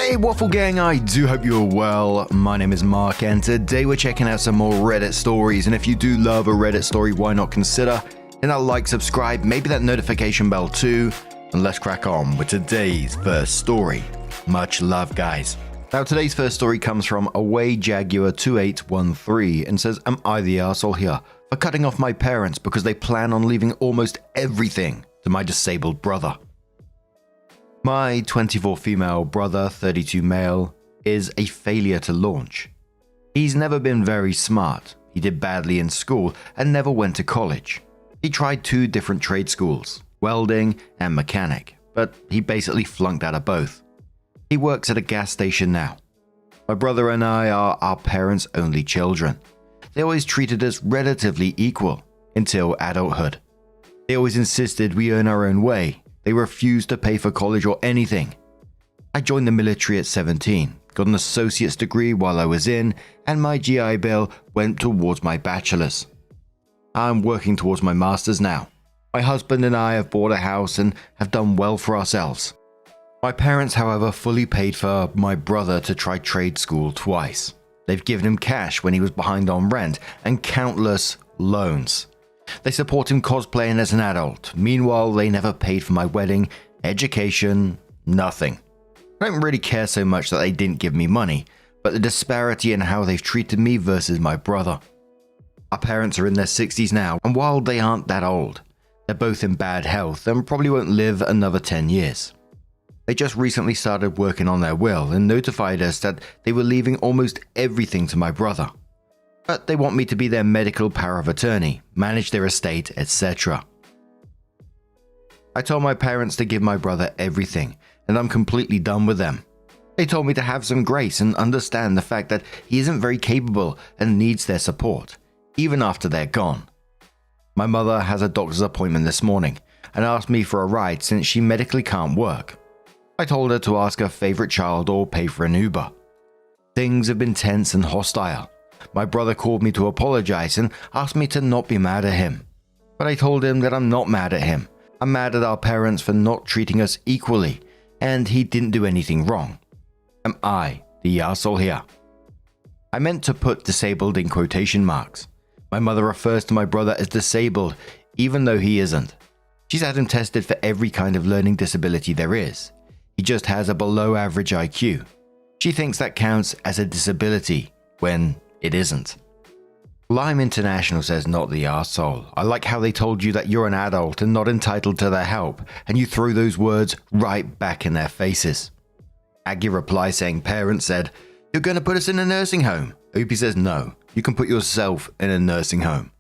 Hey Waffle Gang, I do hope you're well. My name is Mark and today we're checking out some more Reddit stories, and if you do love a Reddit story, why not consider hitting that like, subscribe, maybe that notification bell too, and let's crack on with today's first story. Much love, guys. Now today's first story comes from AwayJaguar2813 and says, am I the arsehole here for cutting off my parents because they plan on leaving almost everything to my disabled brother? My 24 female brother, 32 male, is a failure to launch. He's never been very smart. He did badly in school and never went to college. He tried 2 different trade schools, welding and mechanic, but he basically flunked out of both. He works at a gas station now. My brother and I are our parents' only children. They always treated us relatively equal until adulthood. They always insisted we earn our own way. They refused to pay for college or anything. I joined the military at 17, got an associate's degree while I was in, and my GI Bill went towards my bachelor's. I'm working towards my master's now. My husband and I have bought a house and have done well for ourselves. My parents, however, fully paid for my brother to try trade school twice. They've given him cash when he was behind on rent and countless loans. They support him cosplaying as an adult. Meanwhile, they never paid for my wedding, education, nothing. I don't really care so much that they didn't give me money, but the disparity in how they've treated me versus my brother. Our parents are in their 60s now, and while they aren't that old, they're both in bad health and probably won't live another 10 years. They just recently started working on their will and notified us that they were leaving almost everything to my brother. But they want me to be their medical power of attorney, manage their estate, etc. I told my parents to give my brother everything, and I'm completely done with them. They told me to have some grace and understand the fact that he isn't very capable and needs their support, even after they're gone. My mother has a doctor's appointment this morning and asked me for a ride since she medically can't work. I told her to ask her favorite child or pay for an Uber. Things have been tense and hostile. My brother called me to apologize and asked me to not be mad at him. But I told him that I'm not mad at him. I'm mad at our parents for not treating us equally, and he didn't do anything wrong. Am I the arsehole here? I meant to put disabled in quotation marks. My mother refers to my brother as disabled, even though he isn't. She's had him tested for every kind of learning disability there is. He just has a below average IQ. She thinks that counts as a disability, when it isn't. Lime International says not the arsehole. I like how they told you that you're an adult and not entitled to their help, and you threw those words right back in their faces. Aggie replies saying parents said, you're going to put us in a nursing home. Opie says no, you can put yourself in a nursing home.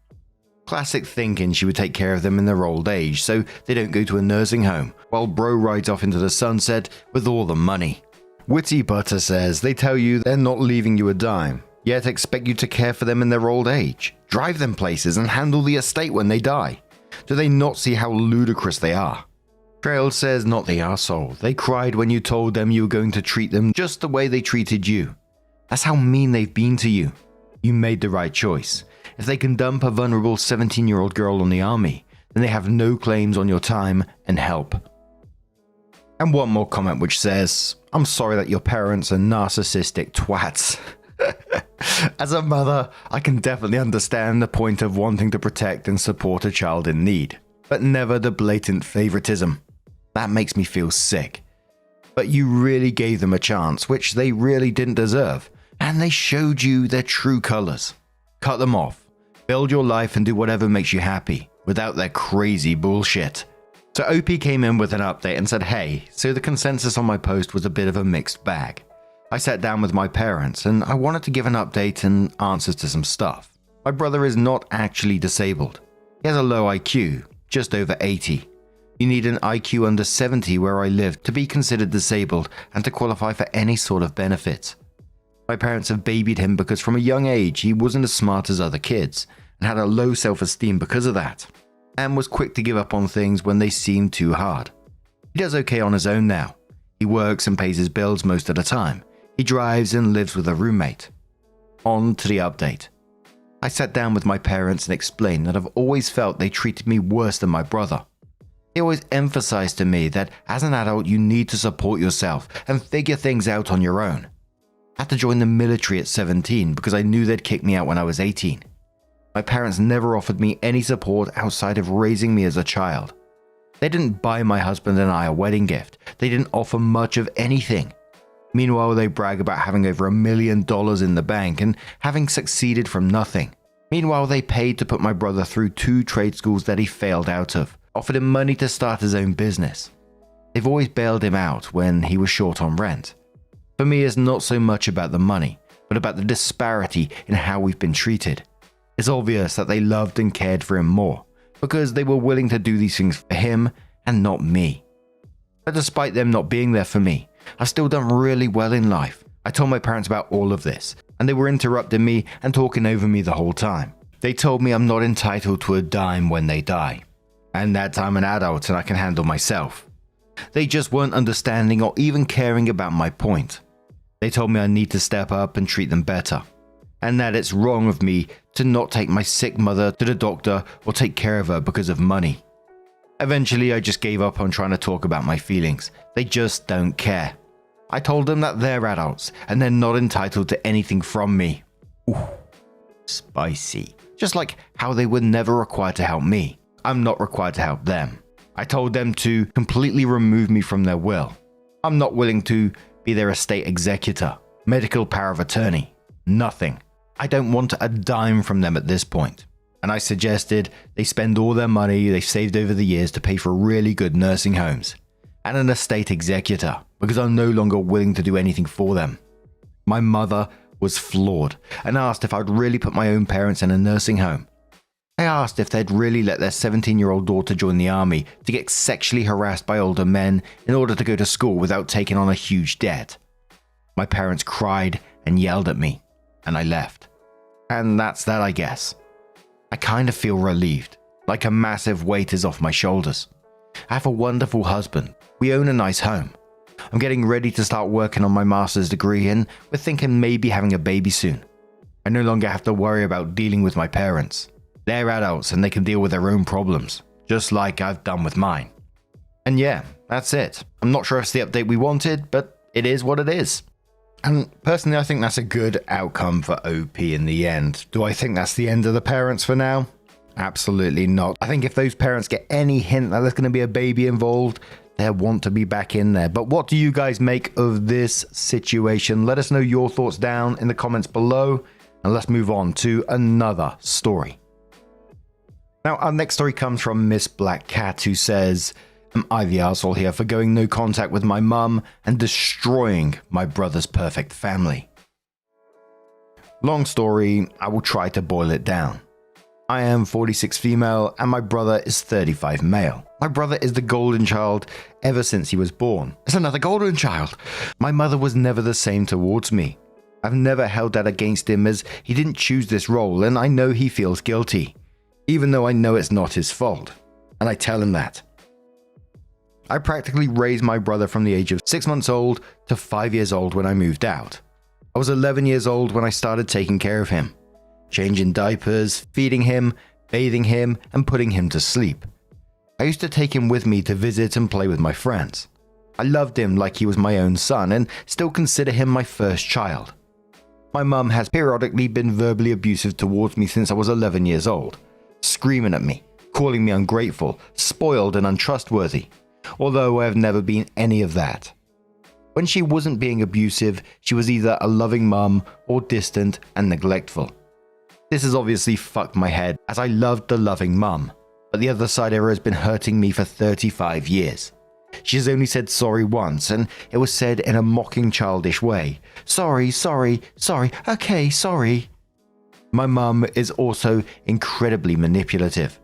Classic thinking she would take care of them in their old age so they don't go to a nursing home, while bro rides off into the sunset with all the money. Witty Butter says they tell you they're not leaving you a dime, yet expect you to care for them in their old age, drive them places and handle the estate when they die. Do they not see how ludicrous they are? Trail says not the arsehole. They cried when you told them you were going to treat them just the way they treated you. That's how mean they've been to you. You made the right choice. If they can dump a vulnerable 17-year-old girl on the army, then they have no claims on your time and help. And one more comment which says, I'm sorry that your parents are narcissistic twats. As a mother, I can definitely understand the point of wanting to protect and support a child in need, but never the blatant favoritism. That makes me feel sick. But you really gave them a chance, which they really didn't deserve, and they showed you their true colors. Cut them off. Build your life and do whatever makes you happy, without their crazy bullshit. So OP came in with an update and said, hey, so the consensus on my post was a bit of a mixed bag. I sat down with my parents and I wanted to give an update and answers to some stuff. My brother is not actually disabled. He has a low IQ, just over 80. You need an IQ under 70 where I live to be considered disabled and to qualify for any sort of benefits. My parents have babied him because from a young age he wasn't as smart as other kids and had a low self-esteem because of that, and was quick to give up on things when they seemed too hard. He does okay on his own now. He works and pays his bills most of the time. He drives and lives with a roommate. On to the update. I sat down with my parents and explained that I've always felt they treated me worse than my brother. He always emphasized to me that as an adult you need to support yourself and figure things out on your own. I had to join the military at 17 because I knew they'd kick me out when I was 18. My parents never offered me any support outside of raising me as a child. They didn't buy my husband and I a wedding gift. They didn't offer much of anything. Meanwhile, they brag about having over $1 million in the bank and having succeeded from nothing. Meanwhile, they paid to put my brother through 2 trade schools that he failed out of, offered him money to start his own business. They've always bailed him out when he was short on rent. For me, it's not so much about the money, but about the disparity in how we've been treated. It's obvious that they loved and cared for him more, because they were willing to do these things for him and not me. But despite them not being there for me, I've still done really well in life. I told my parents about all of this, and they were interrupting me and talking over me the whole time. They told me I'm not entitled to a dime when they die, and that I'm an adult and I can handle myself. They just weren't understanding or even caring about my point. They told me I need to step up and treat them better, and that it's wrong of me to not take my sick mother to the doctor or take care of her because of money. Eventually, I just gave up on trying to talk about my feelings. They just don't care. I told them that they're adults and they're not entitled to anything from me. Ooh, spicy. Just like how they were never required to help me, I'm not required to help them. I told them to completely remove me from their will. I'm not willing to be their estate executor, medical power of attorney, nothing. I don't want a dime from them at this point. And I suggested they spend all their money they've saved over the years to pay for really good nursing homes and an estate executor, because I'm no longer willing to do anything for them. My mother was floored and asked if I'd really put my own parents in a nursing home. I asked if they'd really let their 17-year-old daughter join the army to get sexually harassed by older men in order to go to school without taking on a huge debt. My parents cried and yelled at me, and I left. And that's that, I guess. I kind of feel relieved, like a massive weight is off my shoulders. I have a wonderful husband. We own a nice home. I'm getting ready to start working on my master's degree, and we're thinking maybe having a baby soon. I no longer have to worry about dealing with my parents. They're adults and they can deal with their own problems, just like I've done with mine. And yeah, that's it. I'm not sure if it's the update we wanted, but it is what it is. And personally, I think that's a good outcome for OP in the end. Do I think that's the end of the parents for now? Absolutely not. I think if those parents get any hint that there's going to be a baby involved, they'll want to be back in there. But what do you guys make of this situation? Let us know your thoughts down in the comments below, and let's move on to another story. Now, our next story comes from Miss Black Cat, who says, "Am I the arsehole here for going no contact with my mum and destroying my brother's perfect family?" Long story, I will try to boil it down. I am 46 female and my brother is 35 male. My brother is the golden child ever since he was born. It's another golden child. My mother was never the same towards me. I've never held that against him, as he didn't choose this role, and I know he feels guilty, even though I know it's not his fault, and I tell him that. I practically raised my brother from the age of 6 months old to 5 years old when I moved out. I was 11 years old when I started taking care of him, changing diapers, feeding him, bathing him, and putting him to sleep. I used to take him with me to visit and play with my friends. I loved him like he was my own son and still consider him my first child. My mum has periodically been verbally abusive towards me since I was 11 years old, screaming at me, calling me ungrateful, spoiled, and untrustworthy, although I have never been any of that. When she wasn't being abusive, she was either a loving mum or distant and neglectful. This has obviously fucked my head, as I loved the loving mum, but the other side of her has been hurting me for 35 years. She has only said sorry once, and it was said in a mocking, childish way. Sorry, okay, sorry. My mum is also incredibly manipulative.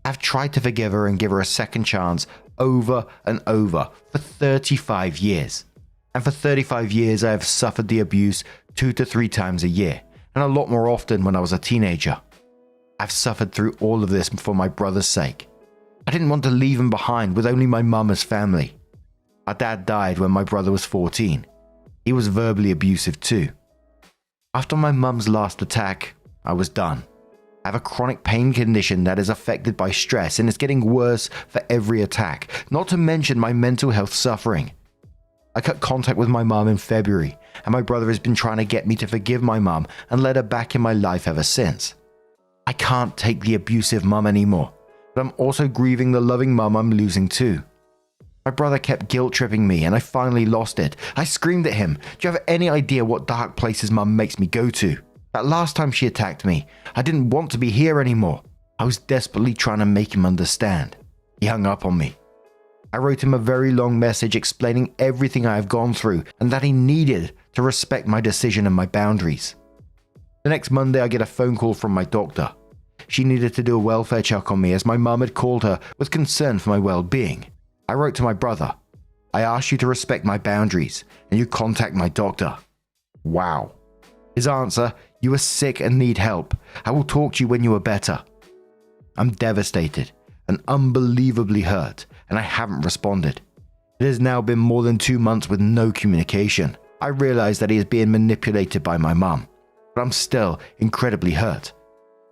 I've tried to forgive her and give her a second chance over and over for 35 years. And for 35 years I have suffered the abuse 2 to 3 times a year, and a lot more often when I was a teenager. I've suffered through all of this for my brother's sake. I didn't want to leave him behind with only my mum as family. Our dad died when my brother was 14. He was verbally abusive too. After my mum's last attack, I was done. I have a chronic pain condition that is affected by stress and it's getting worse for every attack, not to mention my mental health suffering. I cut contact with my mom in February, and my brother has been trying to get me to forgive my mom and let her back in my life ever since. I can't take the abusive mom anymore, but I'm also grieving the loving mom I'm losing too. My brother kept guilt-tripping me and I finally lost it. I screamed at him, "Do you have any idea what dark places mum makes me go to? That last time she attacked me, I didn't want to be here anymore." I was desperately trying to make him understand. He hung up on me. I wrote him a very long message explaining everything I have gone through and that he needed to respect my decision and my boundaries. The next Monday I get a phone call from my doctor. She needed to do a welfare check on me as my mum had called her with concern for my well-being. I wrote to my brother, "I asked you to respect my boundaries and you contact my doctor." Wow. His answer, "You are sick and need help. I will talk to you when you are better." I'm devastated and unbelievably hurt, and I haven't responded. It has now been more than 2 months with no communication. I realize that he is being manipulated by my mum, but I'm still incredibly hurt.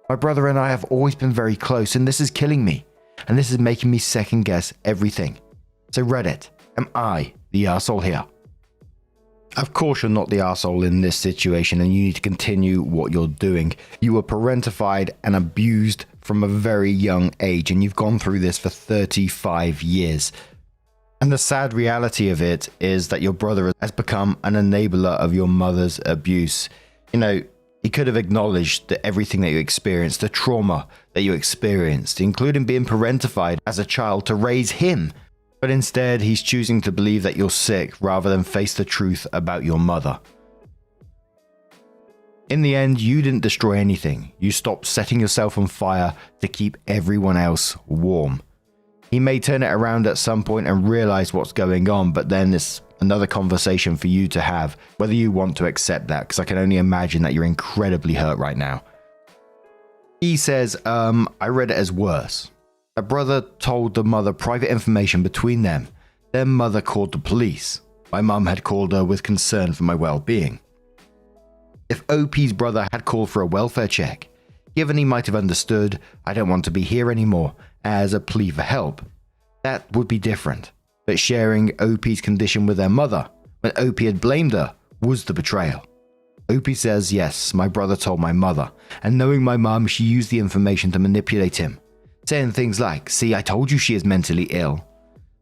My brother and I have always been very close, and this is killing me, and this is making me second guess everything. So Reddit, am I the arsehole here? Of course you're not the arsehole in this situation, and you need to continue what you're doing. You were parentified and abused from a very young age, and you've gone through this for 35 years. And the sad reality of it is that your brother has become an enabler of your mother's abuse. You know, he could have acknowledged that everything that you experienced, the trauma that you experienced, including being parentified as a child to raise him. But instead, he's choosing to believe that you're sick rather than face the truth about your mother. In the end, you didn't destroy anything. You stopped setting yourself on fire to keep everyone else warm. He may turn it around at some point and realize what's going on, but then it's another conversation for you to have, whether you want to accept that, because I can only imagine that you're incredibly hurt right now. He says, I read it as worse. A brother told the mother private information between them. Their mother called the police. My mum had called her with concern for my well-being. If OP's brother had called for a welfare check, given he might have understood, "I don't want to be here anymore," as a plea for help, that would be different. But sharing OP's condition with their mother, when OP had blamed her, was the betrayal. OP says, yes, my brother told my mother, and knowing my mum, she used the information to manipulate him, saying things like, "See, I told you she is mentally ill.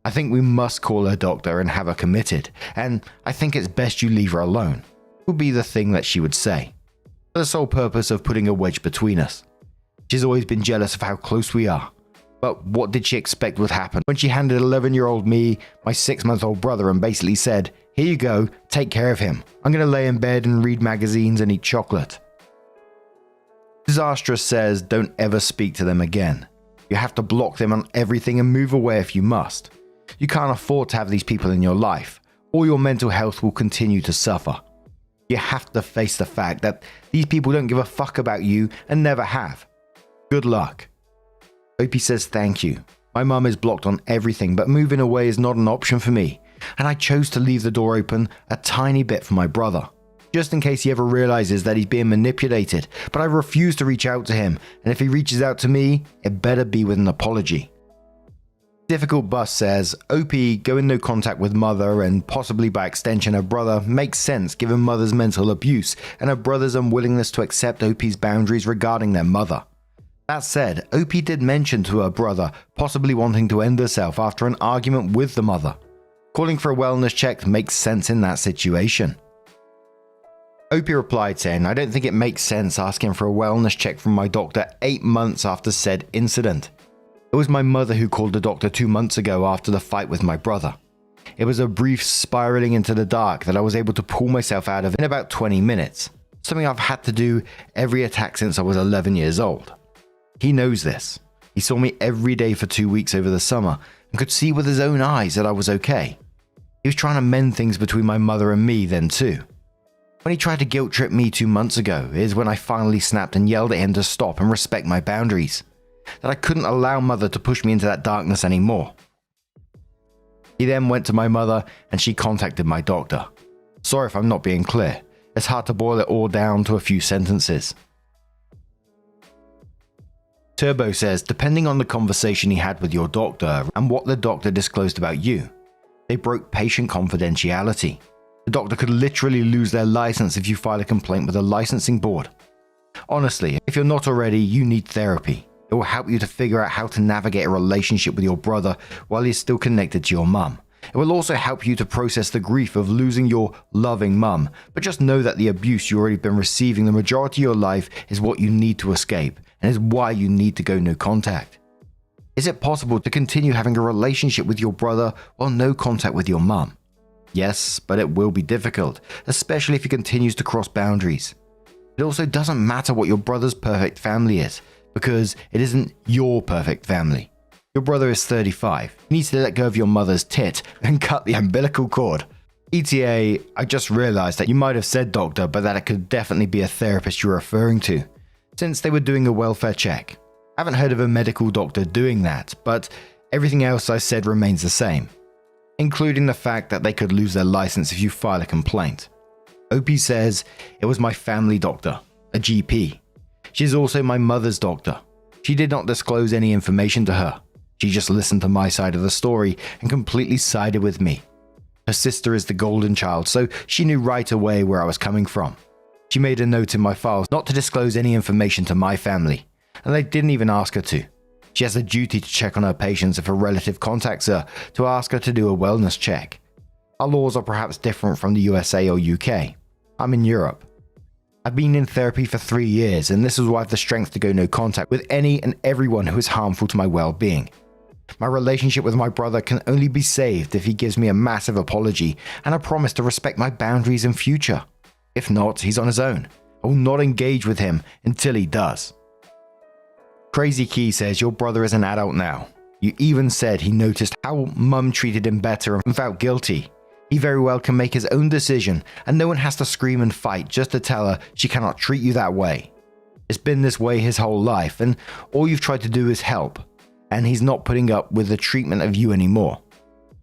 I think we must call her doctor and have her committed, and I think it's best you leave her alone," would be the thing that she would say, for the sole purpose of putting a wedge between us. She's always been jealous of how close we are. But what did she expect would happen when she handed 11-year-old me my 6-month-old brother and basically said, "Here you go, take care of him. I'm going to lay in bed and read magazines and eat chocolate." Disastrous says, don't ever speak to them again. You have to block them on everything and move away if you must. You can't afford to have these people in your life, or your mental health will continue to suffer. You have to face the fact that these people don't give a fuck about you and never have. Good luck. OP says thank you. My mum is blocked on everything, but moving away is not an option for me, and I chose to leave the door open a tiny bit for my brother, just in case he ever realizes that he's being manipulated, but I refuse to reach out to him, and if he reaches out to me, it better be with an apology. Difficult Bus says, OP going no contact with mother and possibly by extension her brother makes sense given mother's mental abuse and her brother's unwillingness to accept OP's boundaries regarding their mother. That said, OP did mention to her brother possibly wanting to end herself after an argument with the mother. Calling for a wellness check makes sense in that situation. OP replied saying, I don't think it makes sense asking for a wellness check from my doctor 8 months after said incident. It was my mother who called the doctor 2 months ago after the fight with my brother. It was a brief spiraling into the dark that I was able to pull myself out of in about 20 minutes, something I've had to do every attack since I was 11 years old. He knows this. He saw me every day for 2 weeks over the summer and could see with his own eyes that I was okay. He was trying to mend things between my mother and me then too. When he tried to guilt trip me 2 months ago is when I finally snapped and yelled at him to stop and respect my boundaries. That I couldn't allow mother to push me into that darkness anymore. He then went to my mother and she contacted my doctor. Sorry if I'm not being clear. It's hard to boil it all down to a few sentences. Turbo says, depending on the conversation he had with your doctor and what the doctor disclosed about you, they broke patient confidentiality. The doctor could literally lose their license if you file a complaint with the licensing board. Honestly, if you're not already, you need therapy. It will help you to figure out how to navigate a relationship with your brother while he's still connected to your mum. It will also help you to process the grief of losing your loving mum, but just know that the abuse you've already been receiving the majority of your life is what you need to escape, and is why you need to go no contact. Is it possible to continue having a relationship with your brother while no contact with your mum? Yes, but it will be difficult, especially if he continues to cross boundaries. It also doesn't matter what your brother's perfect family is, because it isn't your perfect family. Your brother is 35. You need to let go of your mother's tit and cut the umbilical cord. ETA, I just realized that you might have said doctor, but that it could definitely be a therapist you're referring to, since they were doing a welfare check. I haven't heard of a medical doctor doing that, but everything else I said remains the same, including the fact that they could lose their license if you file a complaint. OP says, it was my family doctor, a GP. She's also my mother's doctor. She did not disclose any information to her. She just listened to my side of the story and completely sided with me. Her sister is the golden child, so she knew right away where I was coming from. She made a note in my files not to disclose any information to my family, and I didn't even ask her to. She has a duty to check on her patients if a relative contacts her to ask her to do a wellness check. Our laws are perhaps different from the USA or UK. I'm in Europe. I've been in therapy for 3 years, and this is why I have the strength to go no contact with any and everyone who is harmful to my well-being. My relationship with my brother can only be saved if he gives me a massive apology and a promise to respect my boundaries in future. If not, he's on his own. I will not engage with him until he does. Crazy Key says your brother is an adult now. You even said he noticed how mum treated him better and felt guilty. He very well can make his own decision, and no one has to scream and fight just to tell her she cannot treat you that way. It's been this way his whole life, and all you've tried to do is help, and he's not putting up with the treatment of you anymore.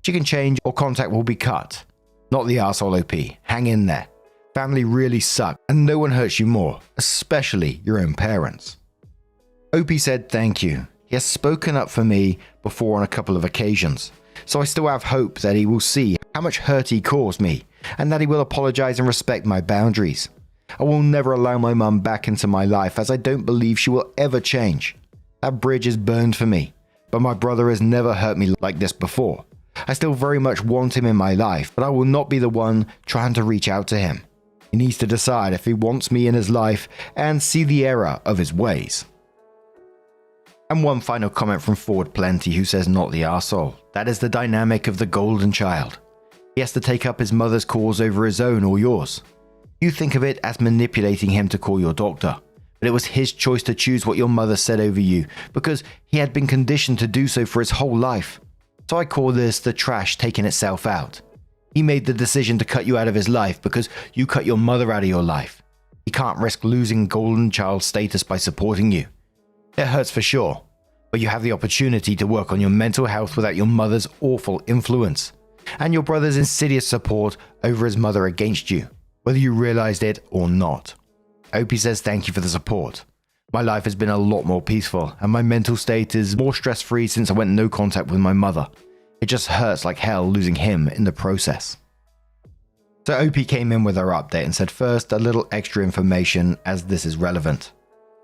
She can change or contact will be cut. Not the arsehole OP. Hang in there. Family really suck, and no one hurts you more, especially your own parents. OP said thank you. He has spoken up for me before on a couple of occasions, so I still have hope that he will see how much hurt he caused me, and that he will apologize and respect my boundaries. I will never allow my mum back into my life, as I don't believe she will ever change. That bridge is burned for me, but my brother has never hurt me like this before. I still very much want him in my life, but I will not be the one trying to reach out to him. He needs to decide if he wants me in his life and see the error of his ways. And one final comment from Forward Plenty, who says not the arsehole. That is the dynamic of the golden child. He has to take up his mother's cause over his own or yours. You think of it as manipulating him to call your doctor, but it was his choice to choose what your mother said over you because he had been conditioned to do so for his whole life. So I call this the trash taking itself out. He made the decision to cut you out of his life because you cut your mother out of your life. He can't risk losing golden child status by supporting you. It hurts for sure, but you have the opportunity to work on your mental health without your mother's awful influence, and your brother's insidious support over his mother against you, whether you realized it or not. Opie says thank you for the support. My life has been a lot more peaceful, and my mental state is more stress-free since I went no contact with my mother. It just hurts like hell losing him in the process. So Opie came in with her update and said first, a little extra information as this is relevant.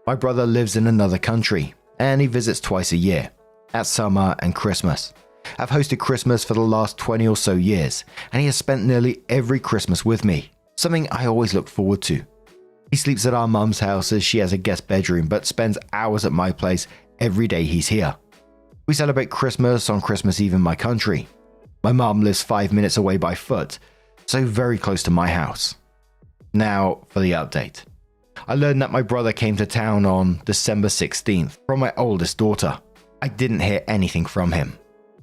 My brother lives in another country, and he visits twice a year, at summer and Christmas. I've hosted Christmas for the last 20 or so years, and he has spent nearly every Christmas with me, something I always look forward to. He sleeps at our mum's house as she has a guest bedroom, but spends hours at my place every day he's here. We celebrate Christmas on Christmas Eve in my country. My mum lives 5 minutes away by foot, so very close to my house. Now for the update. I learned that my brother came to town on December 16th from my oldest daughter. I didn't hear anything from him.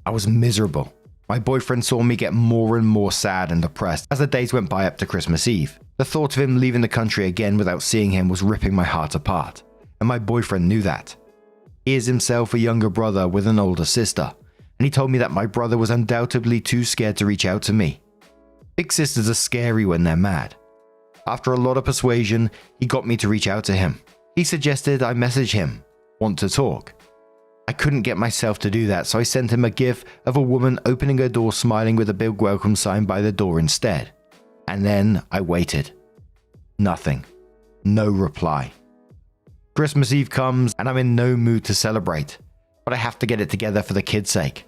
I was miserable. My boyfriend saw me get more and more sad and depressed as the days went by up to Christmas Eve. The thought of him leaving the country again without seeing him was ripping my heart apart, and my boyfriend knew that. He is himself a younger brother with an older sister, and he told me that my brother was undoubtedly too scared to reach out to me. Big sisters are scary when they're mad. After a lot of persuasion, he got me to reach out to him. He suggested I message him. want to talk. I couldn't get myself to do that, so I sent him a gif of a woman opening her door smiling with a big welcome sign by the door instead. And then I waited. Nothing. No reply. Christmas Eve comes and I'm in no mood to celebrate, but I have to get it together for the kids' sake.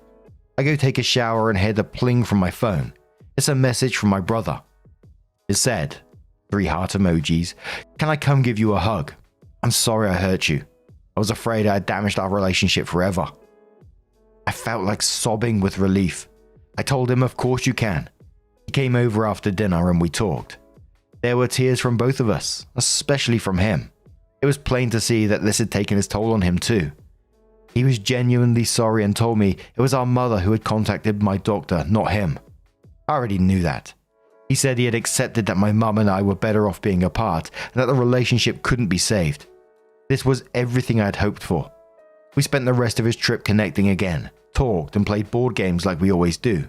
I go take a shower and hear the pling from my phone. It's a message from my brother. It said, 3 heart emojis, "Can I come give you a hug? I'm sorry I hurt you. I was afraid I had damaged our relationship forever." I felt like sobbing with relief. I told him, of course you can. He came over after dinner and we talked. There were tears from both of us, especially from him. It was plain to see that this had taken its toll on him too. He was genuinely sorry and told me it was our mother who had contacted my doctor, not him. I already knew that. He said he had accepted that my mum and I were better off being apart and that the relationship couldn't be saved. This was everything I had hoped for. We spent the rest of his trip connecting again, talked and played board games like we always do.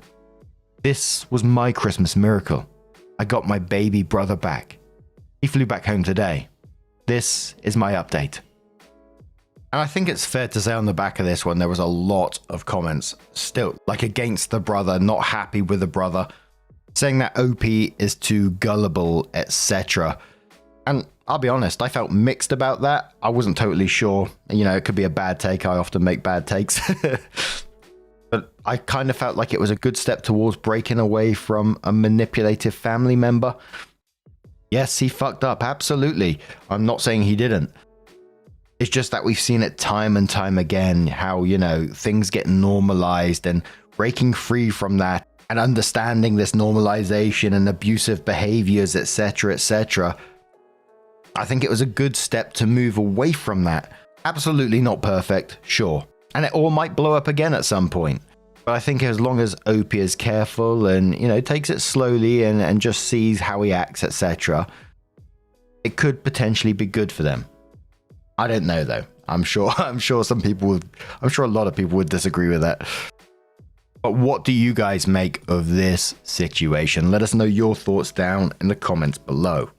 This was my Christmas miracle. I got my baby brother back. He flew back home today. This is my update. And I think it's fair to say on the back of this one, there was a lot of comments still, like against the brother, not happy with the brother, saying that OP is too gullible, etc. And I'll be honest, I felt mixed about that. I wasn't totally sure. You know, it could be a bad take. I often make bad takes. But I kind of felt like it was a good step towards breaking away from a manipulative family member. Yes, he fucked up, absolutely. I'm not saying he didn't. It's just that we've seen it time and time again, how, you know, things get normalized, and breaking free from that and understanding this normalization and abusive behaviors, etc., etc. I think it was a good step to move away from that. Absolutely not perfect, sure. And it all might blow up again at some point. But I think as long as OP is careful and, you know, takes it slowly and just sees how he acts, etc., it could potentially be good for them. I don't know though. I'm sure a lot of people would disagree with that. But what do you guys make of this situation? Let us know your thoughts down in the comments below.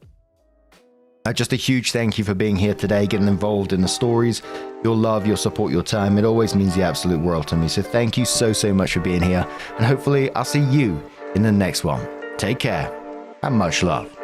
Just a huge thank you for being here today, getting involved in the stories. Your love, your support, your time, it always means the absolute world to me. So thank you so much for being here. And hopefully I'll see you in the next one. Take care and much love.